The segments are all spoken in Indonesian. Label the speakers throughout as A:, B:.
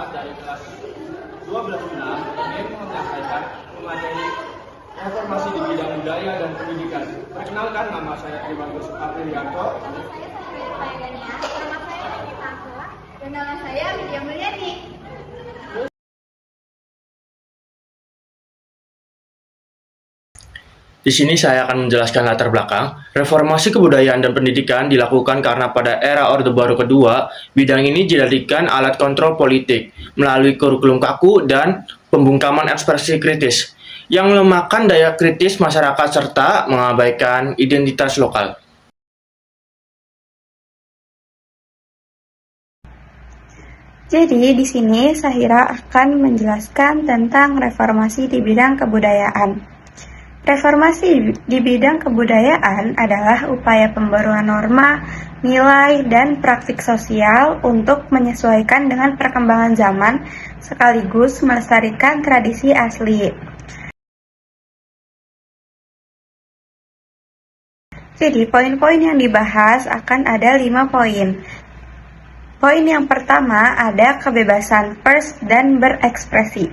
A: dari kelas 12 ingin menyampaikan mengenai reformasi di bidang budaya dan pendidikan. Perkenalkan, nama saya Tribagus Aprilianto.
B: Dan nama saya Widya Mulyani.
C: Di sini saya akan menjelaskan latar belakang. Reformasi kebudayaan dan pendidikan dilakukan karena pada era Orde Baru kedua, bidang ini dijadikan alat kontrol politik melalui kurikulum kaku dan pembungkaman ekspresi kritis yang melemahkan daya kritis masyarakat serta mengabaikan identitas lokal.
B: Jadi di sini Sahira akan menjelaskan tentang reformasi di bidang kebudayaan. Reformasi di bidang kebudayaan adalah upaya pembaruan norma, nilai, dan praktik sosial untuk menyesuaikan dengan perkembangan zaman sekaligus melestarikan tradisi asli. Jadi poin-poin yang dibahas akan ada 5 poin. Poin yang pertama ada kebebasan pers dan berekspresi,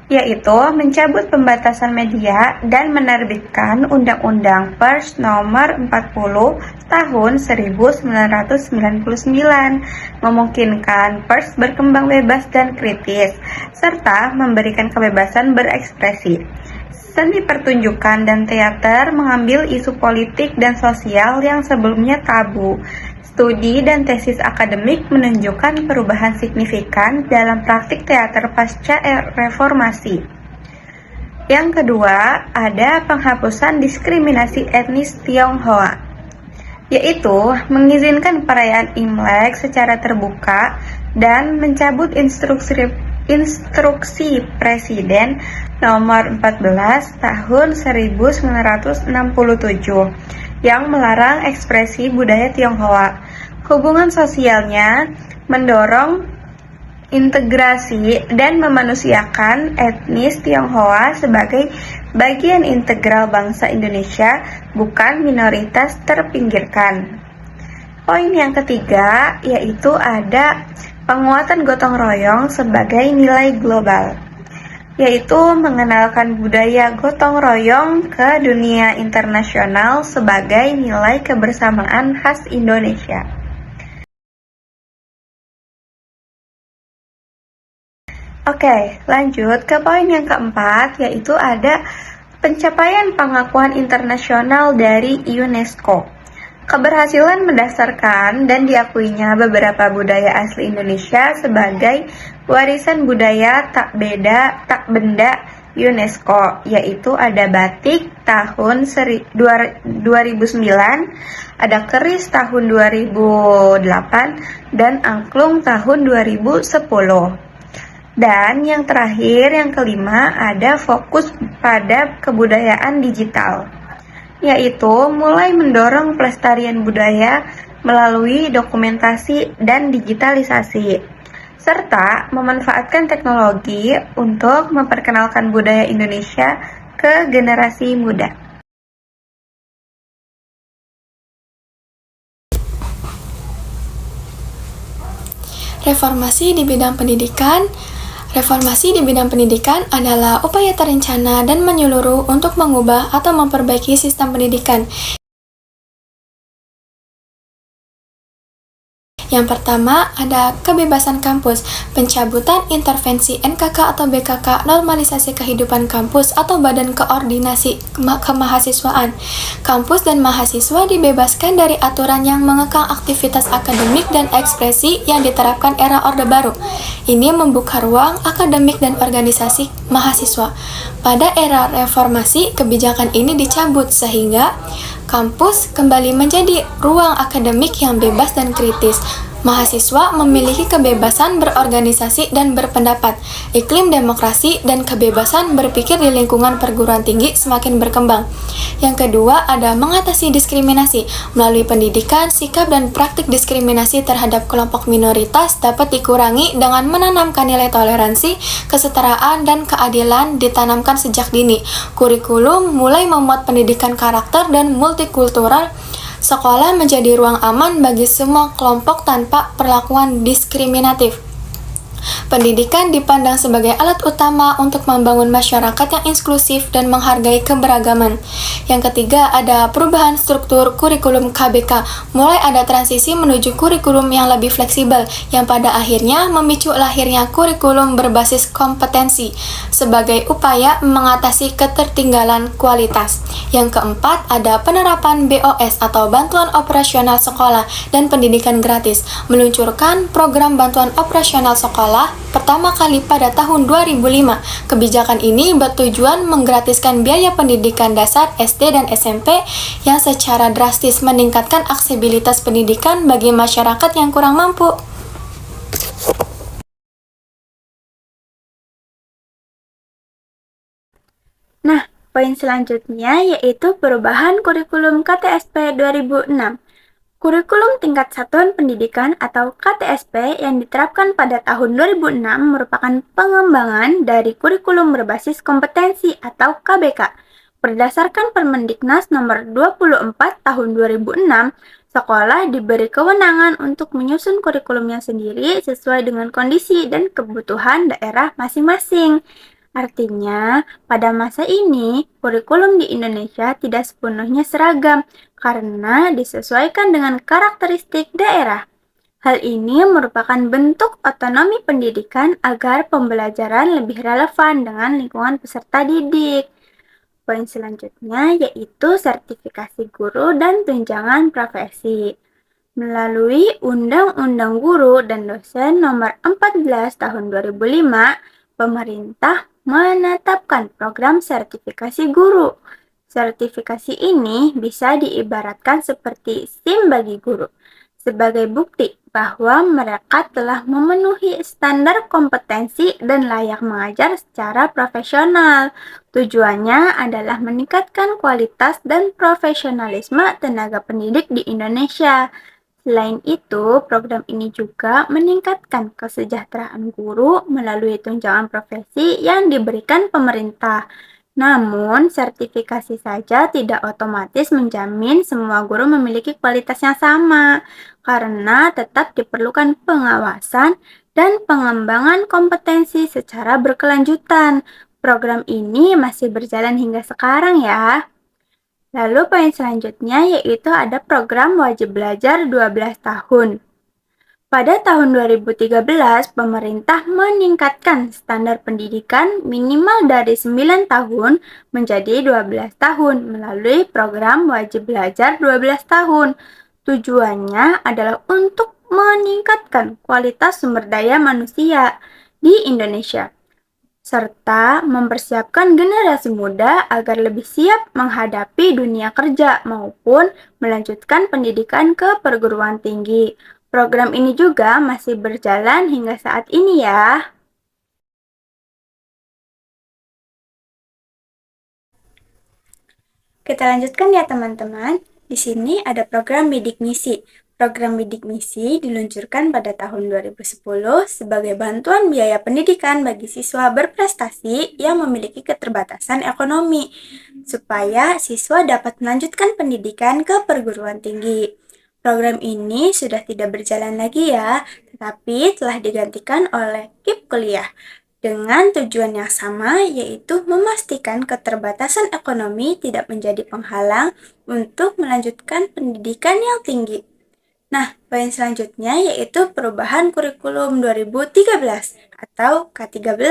B: yaitu mencabut pembatasan media dan menerbitkan Undang-Undang Pers Nomor 40 Tahun 1999, memungkinkan pers berkembang bebas dan kritis, serta memberikan kebebasan berekspresi. Seni pertunjukan dan teater mengambil isu politik dan sosial yang sebelumnya tabu. Studi dan tesis akademik menunjukkan perubahan signifikan dalam praktik teater pasca reformasi. Yang kedua, ada penghapusan diskriminasi etnis Tionghoa, yaitu mengizinkan perayaan Imlek secara terbuka dan mencabut instruksi Presiden Nomor 14 Tahun 1967 yang melarang ekspresi budaya Tionghoa. Hubungan sosialnya mendorong integrasi dan memanusiakan etnis Tionghoa sebagai bagian integral bangsa Indonesia, bukan minoritas terpinggirkan. Poin yang ketiga yaitu ada penguatan gotong royong sebagai nilai global, yaitu mengenalkan budaya gotong royong ke dunia internasional sebagai nilai kebersamaan khas Indonesia. Oke, lanjut ke poin yang keempat, yaitu ada pencapaian pengakuan internasional dari UNESCO. Keberhasilan mendasarkan dan diakuinya beberapa budaya asli Indonesia sebagai warisan budaya tak benda UNESCO, yaitu ada batik tahun 2009, ada keris tahun 2008, dan angklung tahun 2010. Dan yang terakhir, yang kelima, ada fokus pada kebudayaan digital, yaitu mulai mendorong pelestarian budaya melalui dokumentasi dan digitalisasi, serta memanfaatkan teknologi untuk memperkenalkan budaya Indonesia ke generasi muda.
D: Reformasi di bidang pendidikan. Reformasi di bidang pendidikan adalah upaya terencana dan menyeluruh untuk mengubah atau memperbaiki sistem pendidikan. Yang pertama, ada kebebasan kampus, pencabutan intervensi NKK atau BKK, normalisasi kehidupan kampus atau badan koordinasi kemahasiswaan. Kampus dan mahasiswa dibebaskan dari aturan yang mengekang aktivitas akademik dan ekspresi yang diterapkan era Orde Baru. Ini membuka ruang akademik dan organisasi mahasiswa. Pada era reformasi, kebijakan ini dicabut sehingga kampus kembali menjadi ruang akademik yang bebas dan kritis. Mahasiswa memiliki kebebasan berorganisasi dan berpendapat. Iklim demokrasi dan kebebasan berpikir di lingkungan perguruan tinggi semakin berkembang. Yang kedua, ada mengatasi diskriminasi. Melalui pendidikan, sikap dan praktik diskriminasi terhadap kelompok minoritas dapat dikurangi dengan menanamkan nilai toleransi, kesetaraan, dan keadilan ditanamkan sejak dini. Kurikulum mulai memuat pendidikan karakter dan multikultural. Sekolah menjadi ruang aman bagi semua kelompok tanpa perlakuan diskriminatif. Pendidikan dipandang sebagai alat utama untuk membangun masyarakat yang inklusif dan menghargai keberagaman. Yang ketiga, ada perubahan struktur kurikulum KBK. Mulai ada transisi menuju kurikulum yang lebih fleksibel, yang pada akhirnya memicu lahirnya kurikulum berbasis kompetensi sebagai upaya mengatasi ketertinggalan kualitas. Yang keempat, ada penerapan BOS atau Bantuan Operasional Sekolah dan Pendidikan Gratis, meluncurkan program bantuan operasional sekolah pertama kali pada tahun 2005. Kebijakan ini bertujuan menggratiskan biaya pendidikan dasar SD dan SMP yang secara drastis meningkatkan aksesibilitas pendidikan bagi masyarakat yang kurang mampu.
E: Nah, poin selanjutnya yaitu perubahan kurikulum KTSP 2006. Kurikulum Tingkat Satuan Pendidikan atau KTSP yang diterapkan pada tahun 2006 merupakan pengembangan dari kurikulum berbasis kompetensi atau KBK. Berdasarkan Permendiknas nomor 24 tahun 2006, sekolah diberi kewenangan untuk menyusun kurikulumnya sendiri sesuai dengan kondisi dan kebutuhan daerah masing-masing. Artinya, pada masa ini, kurikulum di Indonesia tidak sepenuhnya seragam karena disesuaikan dengan karakteristik daerah. Hal ini merupakan bentuk otonomi pendidikan agar pembelajaran lebih relevan dengan lingkungan peserta didik. Poin selanjutnya yaitu sertifikasi guru dan tunjangan profesi. Melalui Undang-Undang Guru dan Dosen Nomor 14 Tahun 2005, pemerintah menetapkan program sertifikasi guru. Sertifikasi ini bisa diibaratkan seperti SIM bagi guru, sebagai bukti bahwa mereka telah memenuhi standar kompetensi dan layak mengajar secara profesional. Tujuannya adalah meningkatkan kualitas dan profesionalisme tenaga pendidik di Indonesia. Selain itu, program ini juga meningkatkan kesejahteraan guru melalui tunjangan profesi yang diberikan pemerintah. Namun, sertifikasi saja tidak otomatis menjamin semua guru memiliki kualitas yang sama, karena tetap diperlukan pengawasan dan pengembangan kompetensi secara berkelanjutan. Program ini masih berjalan hingga sekarang ya. Lalu poin selanjutnya yaitu ada program wajib belajar 12 tahun. Pada tahun 2013, pemerintah meningkatkan standar pendidikan minimal dari 9 tahun menjadi 12 tahun melalui program wajib belajar 12 tahun. Tujuannya adalah untuk meningkatkan kualitas sumber daya manusia di Indonesia, serta mempersiapkan generasi muda agar lebih siap menghadapi dunia kerja maupun melanjutkan pendidikan ke perguruan tinggi. Program ini juga masih berjalan hingga saat ini ya. Kita lanjutkan ya teman-teman. Di sini ada program bidik misi. Program bidik misi diluncurkan pada tahun 2010 sebagai bantuan biaya pendidikan bagi siswa berprestasi yang memiliki keterbatasan ekonomi, supaya siswa dapat melanjutkan pendidikan ke perguruan tinggi. Program ini sudah tidak berjalan lagi ya, tetapi telah digantikan oleh KIP Kuliah dengan tujuan yang sama, yaitu memastikan keterbatasan ekonomi tidak menjadi penghalang untuk melanjutkan pendidikan yang tinggi. Nah, poin selanjutnya yaitu perubahan kurikulum 2013 atau K13.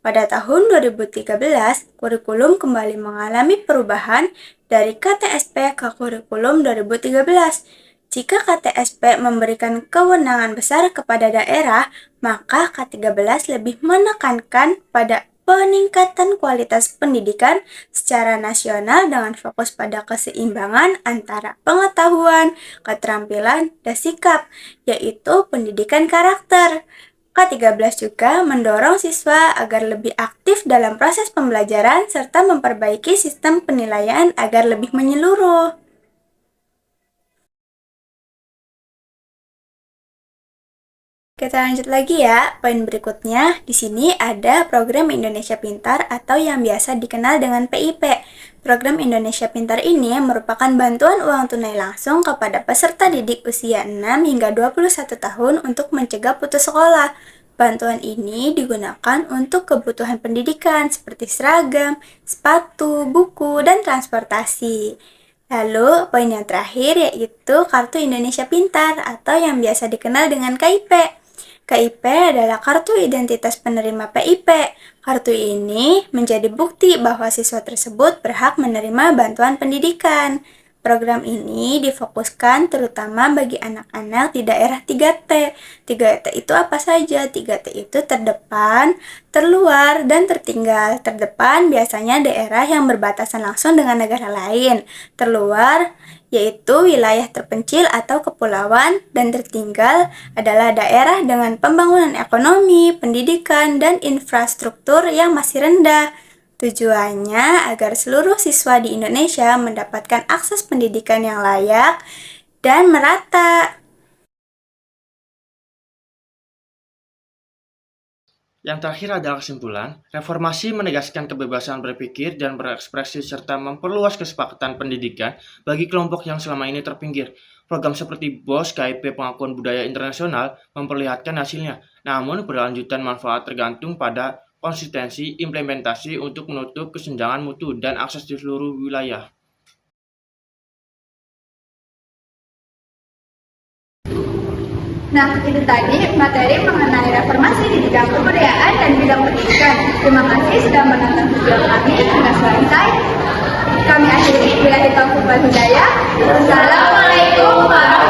E: Pada tahun 2013, kurikulum kembali mengalami perubahan dari KTSP ke kurikulum 2013. Jika KTSP memberikan kewenangan besar kepada daerah, maka K13 lebih menekankan pada peningkatan kualitas pendidikan secara nasional dengan fokus pada keseimbangan antara pengetahuan, keterampilan, dan sikap, yaitu pendidikan karakter. K13 juga mendorong siswa agar lebih aktif dalam proses pembelajaran serta memperbaiki sistem penilaian agar lebih menyeluruh. Kita lanjut lagi ya. Poin berikutnya, di sini ada program Indonesia Pintar atau yang biasa dikenal dengan PIP. Program Indonesia Pintar ini merupakan bantuan uang tunai langsung kepada peserta didik usia 6 hingga 21 tahun untuk mencegah putus sekolah. Bantuan ini digunakan untuk kebutuhan pendidikan seperti seragam, sepatu, buku, dan transportasi. Lalu, poin yang terakhir yaitu Kartu Indonesia Pintar atau yang biasa dikenal dengan KIP. KIP adalah kartu identitas penerima PIP. Kartu ini menjadi bukti bahwa siswa tersebut berhak menerima bantuan pendidikan. Program ini difokuskan terutama bagi anak-anak di daerah 3T. 3T itu apa saja? 3T itu terdepan, terluar, dan tertinggal. Terdepan biasanya daerah yang berbatasan langsung dengan negara lain. Terluar yaitu wilayah terpencil atau kepulauan, dan tertinggal adalah daerah dengan pembangunan ekonomi, pendidikan, dan infrastruktur yang masih rendah. Tujuannya agar seluruh siswa di Indonesia mendapatkan akses pendidikan yang layak dan merata.
C: Yang terakhir adalah kesimpulan, reformasi menegaskan kebebasan berpikir dan berekspresi serta memperluas kesepakatan pendidikan bagi kelompok yang selama ini terpinggir. Program seperti BOS, KIP Pengakuan Budaya Internasional memperlihatkan hasilnya, namun berlanjutan manfaat tergantung pada konsistensi implementasi untuk menutup kesenjangan mutu dan akses di seluruh wilayah.
F: Nah, itu tadi materi mengenai reformasi di bidang kebudayaan dan bidang pendidikan. Terima kasih sudah menonton video kami hingga selesai. Kami akhiri bila kita Wassalamualaikum warahmatullahi wabarakatuh.